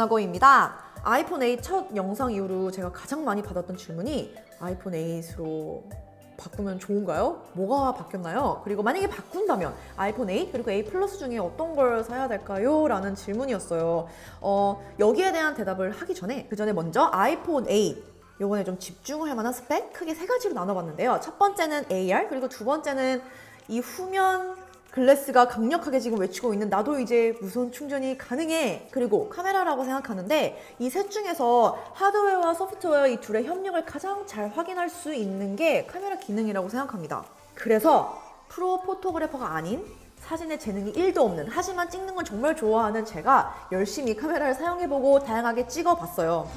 전화고입니다. 아이폰 8 첫 영상 이후로 제가 가장 많이 받았던 질문이 아이폰 8으로 바꾸면 좋은가요? 뭐가 바뀌었나요? 그리고 만약에 바꾼다면 아이폰 8 그리고 8 플러스 중에 어떤 걸 사야 될까요? 라는 질문이었어요. 여기에 대한 대답을 하기 전에 그 전에 먼저 아이폰 8 요번에 좀 집중할 만한 스펙 크게 세 가지로 나눠봤는데요. 첫 번째는 AR 그리고 두 번째는 이 후면 글래스가 강력하게 지금 외치고 있는 나도 이제 무선 충전이 가능해 그리고 카메라라고 생각하는데 이 셋 중에서 하드웨어와 소프트웨어 이 둘의 협력을 가장 잘 확인할 수 있는 게 카메라 기능이라고 생각합니다. 그래서 프로 포토그래퍼가 아닌 사진에 재능이 1도 없는 하지만 찍는 걸 정말 좋아하는 제가 열심히 카메라를 사용해보고 다양하게 찍어봤어요.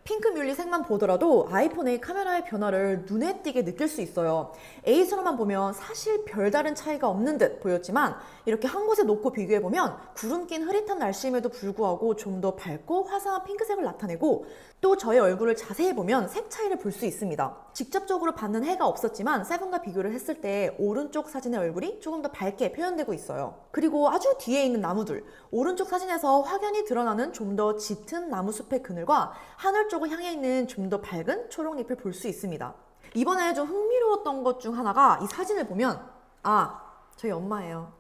핑크 뮬리 색만 보더라도 아이폰 8 카메라의 변화를 눈에 띄게 느낄 수 있어요. 8으로만 보면 사실 별다른 차이가 없는 듯 보였지만 이렇게 한 곳에 놓고 비교해보면 구름 낀 흐릿한 날씨임에도 불구하고 좀 더 밝고 화사한 핑크색을 나타내고 또 저의 얼굴을 자세히 보면 색 차이를 볼 수 있습니다. 직접적으로 받는 해가 없었지만 세븐과 비교를 했을 때 오른쪽 사진의 얼굴이 조금 더 밝게 표현되고 있어요. 그리고 아주 뒤에 있는 나무들, 오른쪽 사진에서 확연히 드러나는 좀 더 짙은 나무숲의 그늘과 하늘 쪽을 향해 있는 좀 더 밝은 초록잎을 볼 수 있습니다. 이번에 좀 흥미로웠던 것 중 하나가 이 사진을 보면 저희 엄마예요.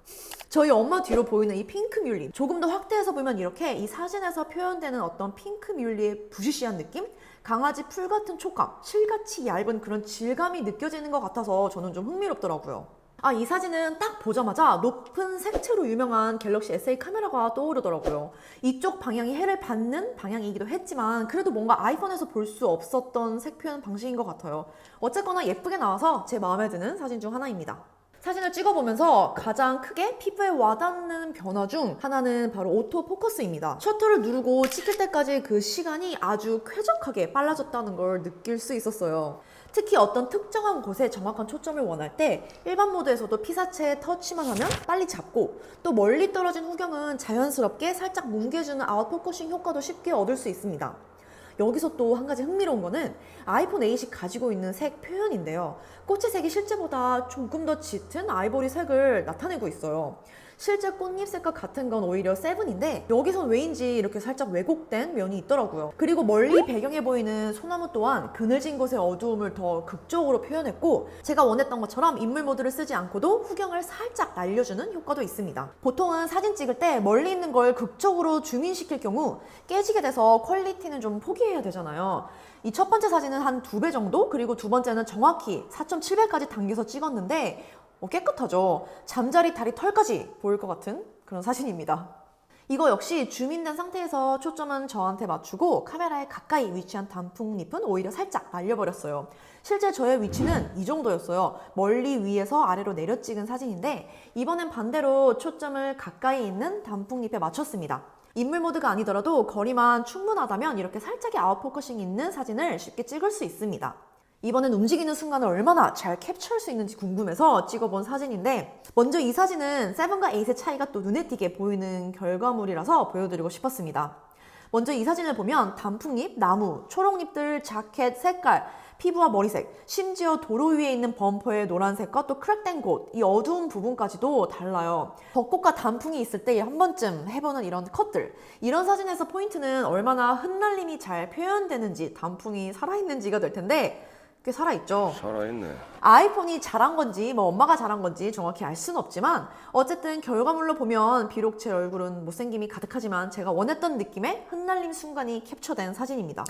저희 엄마 뒤로 보이는 이 핑크 뮬리 조금 더 확대해서 보면 이렇게 이 사진에서 표현되는 어떤 핑크 뮬리의 부시시한 느낌? 강아지 풀 같은 촉감, 실같이 얇은 그런 질감이 느껴지는 것 같아서 저는 좀 흥미롭더라고요. 이 사진은 딱 보자마자 높은 색채로 유명한 갤럭시 S8 카메라가 떠오르더라고요. 이쪽 방향이 해를 받는 방향이기도 했지만 그래도 뭔가 아이폰에서 볼 수 없었던 색 표현 방식인 것 같아요. 어쨌거나 예쁘게 나와서 제 마음에 드는 사진 중 하나입니다. 사진을 찍어보면서 가장 크게 피부에 와닿는 변화 중 하나는 바로 오토 포커스입니다. 셔터를 누르고 찍힐 때까지 그 시간이 아주 쾌적하게 빨라졌다는 걸 느낄 수 있었어요. 특히 어떤 특정한 곳에 정확한 초점을 원할 때 일반 모드에서도 피사체에 터치만 하면 빨리 잡고 또 멀리 떨어진 후경은 자연스럽게 살짝 뭉개주는 아웃포커싱 효과도 쉽게 얻을 수 있습니다. 여기서 또 한 가지 흥미로운 거는 아이폰 8이 가지고 있는 색 표현인데요. 꽃의 색이 실제보다 조금 더 짙은 아이보리 색을 나타내고 있어요. 실제 꽃잎색과 같은 건 오히려 세븐인데 여기선 왜인지 이렇게 살짝 왜곡된 면이 있더라고요. 그리고 멀리 배경에 보이는 소나무 또한 그늘진 곳의 어두움을 더 극적으로 표현했고 제가 원했던 것처럼 인물 모드를 쓰지 않고도 후경을 살짝 날려주는 효과도 있습니다. 보통은 사진 찍을 때 멀리 있는 걸 극적으로 줌인시킬 경우 깨지게 돼서 퀄리티는 좀 포기해야 되잖아요. 이 첫 번째 사진은 한 2배 정도 그리고 두 번째는 정확히 4.7배까지 당겨서 찍었는데 깨끗하죠. 잠자리 다리 털까지 보일 것 같은 그런 사진입니다. 이거 역시 줌인된 상태에서 초점은 저한테 맞추고 카메라에 가까이 위치한 단풍잎은 오히려 살짝 날려버렸어요. 실제 저의 위치는 이 정도였어요. 멀리 위에서 아래로 내려 찍은 사진인데 이번엔 반대로 초점을 가까이 있는 단풍잎에 맞췄습니다. 인물 모드가 아니더라도 거리만 충분하다면 이렇게 살짝의 아웃포커싱이 있는 사진을 쉽게 찍을 수 있습니다. 이번엔 움직이는 순간을 얼마나 잘 캡처할 수 있는지 궁금해서 찍어본 사진인데 먼저 이 사진은 7과 8의 차이가 또 눈에 띄게 보이는 결과물이라서 보여드리고 싶었습니다. 먼저 이 사진을 보면 단풍잎, 나무, 초록잎들, 자켓, 색깔, 피부와 머리색, 심지어 도로 위에 있는 범퍼의 노란색과 또 크랙된 곳, 이 어두운 부분까지도 달라요. 벚꽃과 단풍이 있을 때 한 번쯤 해보는 이런 컷들, 이런 사진에서 포인트는 얼마나 흩날림이 잘 표현되는지, 단풍이 살아있는지가 될 텐데 꽤 살아있죠. 살아있네. 아이폰이 잘한 건지 엄마가 잘한 건지 정확히 알 수는 없지만 어쨌든 결과물로 보면 비록 제 얼굴은 못생김이 가득하지만 제가 원했던 느낌의 흩날림 순간이 캡처된 사진입니다.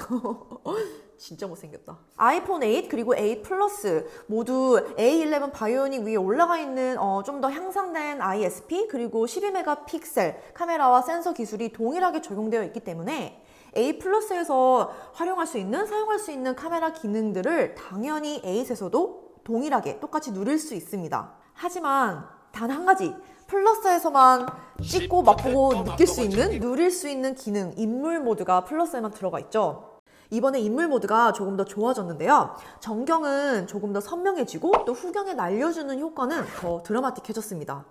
진짜 못생겼다. 아이폰 8 그리고 8 플러스 모두 A11 바이오닉 위에 올라가 있는 좀 더 향상된 ISP 그리고 12메가픽셀 카메라와 센서 기술이 동일하게 적용되어 있기 때문에 A 플러스에서 활용할 수 있는, 사용할 수 있는 카메라 기능들을 당연히 8에서도 동일하게 똑같이 누릴 수 있습니다. 하지만 단 한 가지, 플러스에서만 찍고 맛보고 느낄 수 있는, 누릴 수 있는 기능, 인물 모드가 플러스에만 들어가 있죠. 이번에 인물 모드가 조금 더 좋아졌는데요. 전경은 조금 더 선명해지고 또 후경에 날려주는 효과는 더 드라마틱해졌습니다.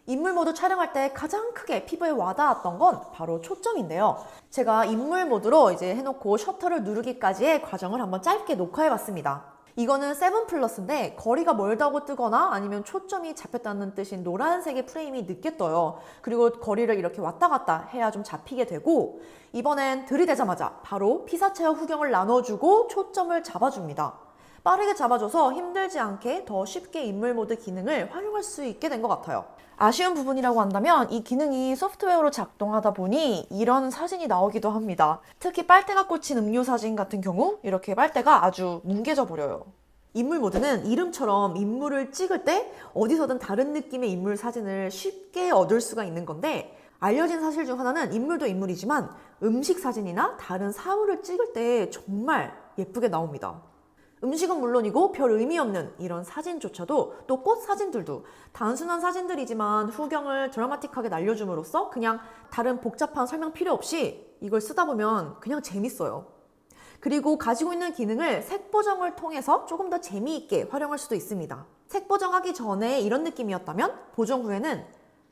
인물 모드 촬영할 때 가장 크게 피부에 와닿았던 건 바로 초점인데요. 제가 인물 모드로 이제 해놓고 셔터를 누르기까지의 과정을 한번 짧게 녹화해봤습니다. 이거는 7 플러스인데 거리가 멀다고 뜨거나 아니면 초점이 잡혔다는 뜻인 노란색의 프레임이 늦게 떠요. 그리고 거리를 이렇게 왔다 갔다 해야 좀 잡히게 되고, 이번엔 들이대자마자 바로 피사체와 후경을 나눠주고 초점을 잡아줍니다. 빠르게 잡아줘서 힘들지 않게 더 쉽게 인물 모드 기능을 활용할 수 있게 된 것 같아요. 아쉬운 부분이라고 한다면 이 기능이 소프트웨어로 작동하다 보니 이런 사진이 나오기도 합니다. 특히 빨대가 꽂힌 음료 사진 같은 경우 이렇게 빨대가 아주 뭉개져 버려요. 인물 모드는 이름처럼 인물을 찍을 때 어디서든 다른 느낌의 인물 사진을 쉽게 얻을 수가 있는 건데, 알려진 사실 중 하나는 인물도 인물이지만 음식 사진이나 다른 사물을 찍을 때 정말 예쁘게 나옵니다. 음식은 물론이고 별 의미 없는 이런 사진조차도, 또 꽃 사진들도 단순한 사진들이지만 후경을 드라마틱하게 날려줌으로써 그냥 다른 복잡한 설명 필요 없이 이걸 쓰다 보면 그냥 재밌어요. 그리고 가지고 있는 기능을 색 보정을 통해서 조금 더 재미있게 활용할 수도 있습니다. 색 보정하기 전에 이런 느낌이었다면 보정 후에는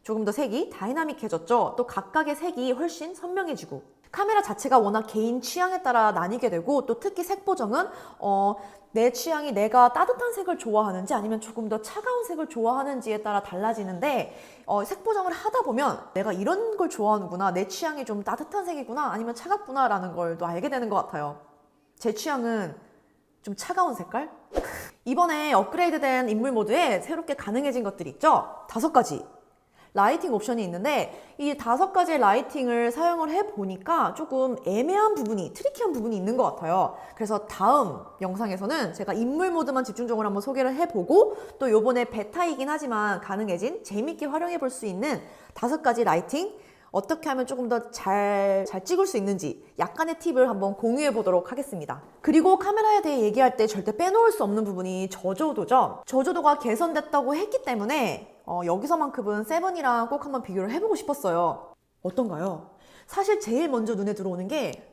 조금 더 색이 다이나믹해졌죠. 또 각각의 색이 훨씬 선명해지고, 카메라 자체가 워낙 개인 취향에 따라 나뉘게 되고, 또 특히 색 보정은 내 취향이 내가 따뜻한 색을 좋아하는지 아니면 조금 더 차가운 색을 좋아하는지에 따라 달라지는데, 색 보정을 하다 보면 내가 이런 걸 좋아하는구나, 내 취향이 좀 따뜻한 색이구나 아니면 차갑구나 라는 걸 또 알게 되는 것 같아요. 제 취향은 좀 차가운 색깔? 이번에 업그레이드된 인물 모드에 새롭게 가능해진 것들이 있죠? 5가지 라이팅 옵션이 있는데, 이 5가지의 라이팅을 사용을 해보니까 조금 애매한 부분이, 트리키한 부분이 있는 것 같아요. 그래서 다음 영상에서는 제가 인물 모드만 집중적으로 한번 소개를 해보고, 또 요번에 베타이긴 하지만 가능해진 재밌게 활용해 볼 수 있는 5가지 라이팅, 어떻게 하면 조금 더 잘 찍을 수 있는지 약간의 팁을 한번 공유해 보도록 하겠습니다. 그리고 카메라에 대해 얘기할 때 절대 빼놓을 수 없는 부분이 저조도죠. 저조도가 개선됐다고 했기 때문에 여기서만큼은 7이랑 꼭 한번 비교를 해보고 싶었어요. 어떤가요? 사실 제일 먼저 눈에 들어오는 게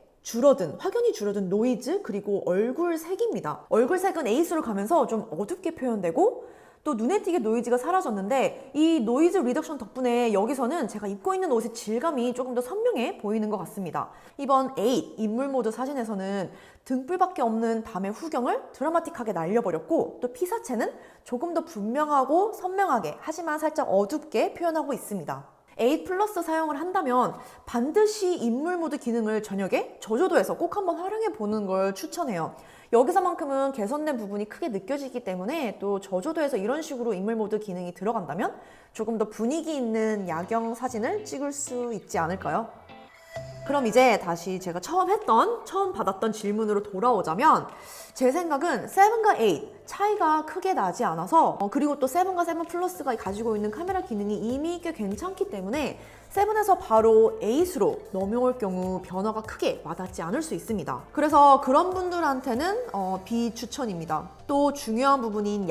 확연히 줄어든 노이즈, 그리고 얼굴 색입니다. 얼굴 색은 에이스로 가면서 좀 어둡게 표현되고, 또 눈에 띄게 노이즈가 사라졌는데, 이 노이즈 리덕션 덕분에 여기서는 제가 입고 있는 옷의 질감이 조금 더 선명해 보이는 것 같습니다. 이번 8 인물 모드 사진에서는 등불밖에 없는 밤의 후경을 드라마틱하게 날려버렸고, 또 피사체는 조금 더 분명하고 선명하게 하지만 살짝 어둡게 표현하고 있습니다. 8 플러스 사용을 한다면 반드시 인물 모드 기능을 저녁에 저조도에서 꼭 한번 활용해 보는 걸 추천해요. 여기서만큼은 개선된 부분이 크게 느껴지기 때문에, 또 저조도에서 이런 식으로 인물 모드 기능이 들어간다면 조금 더 분위기 있는 야경 사진을 찍을 수 있지 않을까요? 그럼 이제 다시 제가 처음 받았던 질문으로 돌아오자면, 제 생각은 7과 8 차이가 크게 나지 않아서, 그리고 또 7과 7 플러스가 가지고 있는 카메라 기능이 이미 꽤 괜찮기 때문에 7에서 바로 8으로 넘어올 경우 변화가 크게 와닿지 않을 수 있습니다. 그래서 그런 분들한테는 비추천입니다. 또 중요한 부분인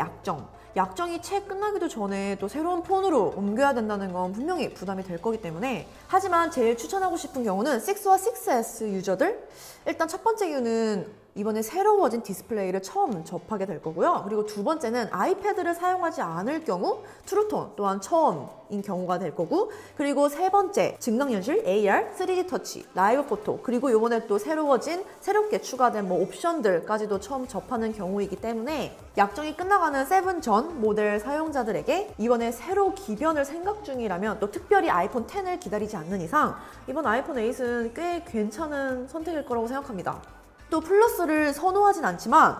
약정이 채 끝나기도 전에 또 새로운 폰으로 옮겨야 된다는 건 분명히 부담이 될 거기 때문에, 하지만 제일 추천하고 싶은 경우는 6와 6S 유저들. 일단 첫 번째 이유는 이번에 새로워진 디스플레이를 처음 접하게 될 거고요. 그리고 두 번째는 아이패드를 사용하지 않을 경우 트루톤 또한 처음인 경우가 될 거고, 그리고 세 번째 증강현실, AR, 3D 터치, 라이브 포토, 그리고 이번에 또 새롭게 추가된 옵션들까지도 처음 접하는 경우이기 때문에, 약정이 끝나가는 7 전 모델 사용자들에게 이번에 새로 기변을 생각 중이라면, 또 특별히 아이폰 10을 기다리지 않는 이상 이번 아이폰 8은 꽤 괜찮은 선택일 거라고 생각합니다. 또 플러스를 선호하진 않지만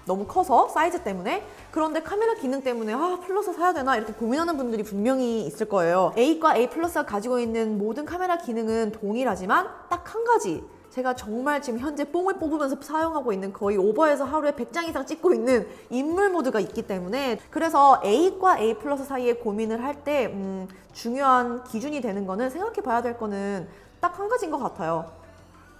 너무 커서 사이즈 때문에, 그런데 카메라 기능 때문에 플러스 사야 되나 이렇게 고민하는 분들이 분명히 있을 거예요. 8과 8 플러스가 가지고 있는 모든 카메라 기능은 동일하지만 딱 한 가지, 제가 정말 지금 현재 뽕을 뽑으면서 사용하고 있는, 거의 오버해서 하루에 100장 이상 찍고 있는 인물 모드가 있기 때문에, 그래서 8과 8 플러스 사이에 고민을 할 때 중요한 기준이 되는 거는, 생각해 봐야 될 거는 딱 한 가지인 것 같아요.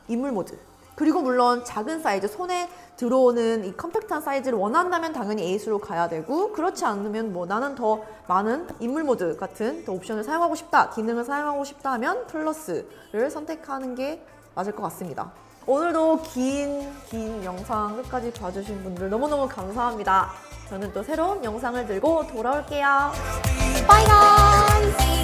인물 모드. 그리고 물론 작은 사이즈, 손에 들어오는 이 컴팩트한 사이즈를 원한다면 당연히 8으로 가야 되고, 그렇지 않으면 나는 더 많은 인물 모드 같은 더 옵션을 사용하고 싶다, 기능을 사용하고 싶다 하면 플러스를 선택하는 게 맞을 것 같습니다. 오늘도 긴 영상 끝까지 봐주신 분들 너무너무 감사합니다. 저는 또 새로운 영상을 들고 돌아올게요. Bye guys!